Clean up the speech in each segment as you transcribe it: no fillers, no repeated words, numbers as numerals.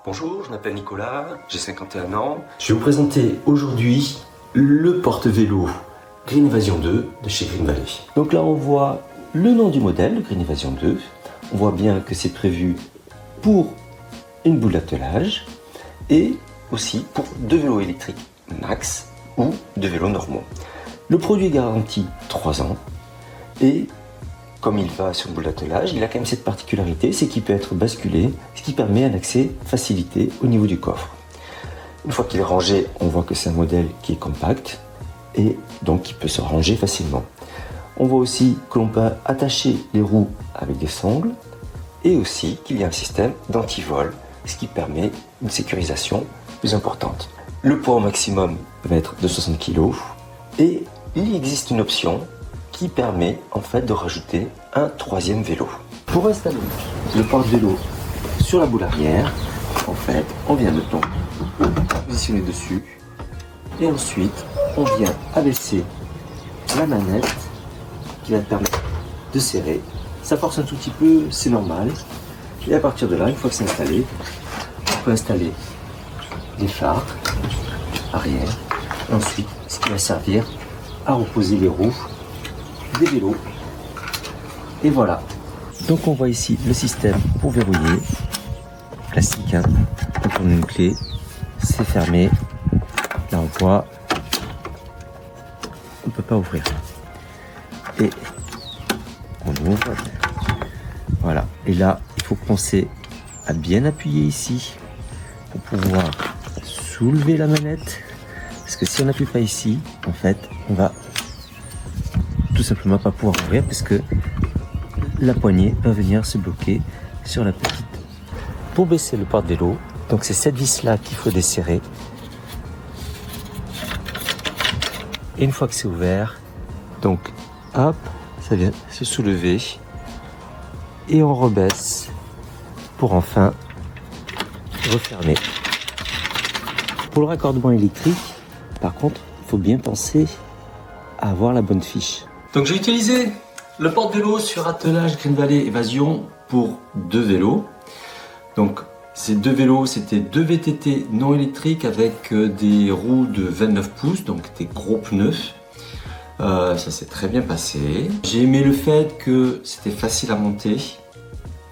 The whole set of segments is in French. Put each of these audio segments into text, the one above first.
Bonjour, je m'appelle Nicolas, j'ai 51 ans. Je vais vous présenter aujourd'hui le porte-vélo Green Evasion 2 de chez Green Valley. Donc là on voit le nom du modèle, le Green Evasion 2. On voit bien que c'est prévu pour une boule d'attelage et aussi pour deux vélos électriques max ou deux vélos normaux. Le produit est garanti 3 ans et comme il va sur une boule d'attelage, il a quand même cette particularité, c'est qu'il peut être basculé, ce qui permet un accès facilité au niveau du coffre. Une fois qu'il est rangé, on voit que c'est un modèle qui est compact et donc qui peut se ranger facilement. On voit aussi que l'on peut attacher les roues avec des sangles et aussi qu'il y a un système d'antivol, ce qui permet une sécurisation plus importante. Le poids au maximum va être de 60 kg et il existe une option qui permet en fait de rajouter un troisième vélo. Pour installer le porte-vélo sur la boule arrière, en fait, on vient de positionner dessus et ensuite on vient abaisser la manette qui va permettre de serrer. Ça force un tout petit peu, c'est normal. Et à partir de là, une fois que c'est installé, on peut installer les phares arrière. Et ensuite, ce qui va servir à reposer les roues des vélos. Et voilà. Donc on voit ici le système pour verrouiller. Classique, hein. On tourne une clé, c'est fermé. Là on voit, on ne peut pas ouvrir. Et on ouvre. Voilà. Et là, il faut penser à bien appuyer ici pour pouvoir soulever la manette. Parce que si on n'appuie pas ici, en fait, on va tout simplement pas pouvoir ouvrir parce que la poignée va venir se bloquer sur la petite. Pour baisser le porte-vélo, donc c'est cette vis là qu'il faut desserrer. Et une fois que c'est ouvert, donc hop, ça vient se soulever et on rebaisse pour enfin refermer. Pour le raccordement électrique, par contre, il faut bien penser à avoir la bonne fiche. Donc j'ai utilisé le porte-vélo sur attelage Green Valley Evasion pour deux vélos. Donc ces deux vélos, c'était deux VTT non électriques avec des roues de 29 pouces, donc des gros pneus. Ça s'est très bien passé. J'ai aimé le fait que c'était facile à monter,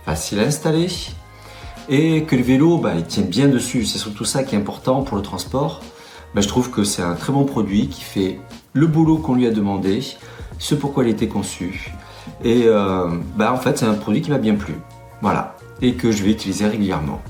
facile à installer et que le vélo, il tient bien dessus. C'est surtout ça qui est important pour le transport. Je trouve que c'est un très bon produit qui fait le boulot qu'on lui a demandé, ce pourquoi il était conçu. Et en fait, c'est un produit qui m'a bien plu. Voilà. Et que je vais utiliser régulièrement.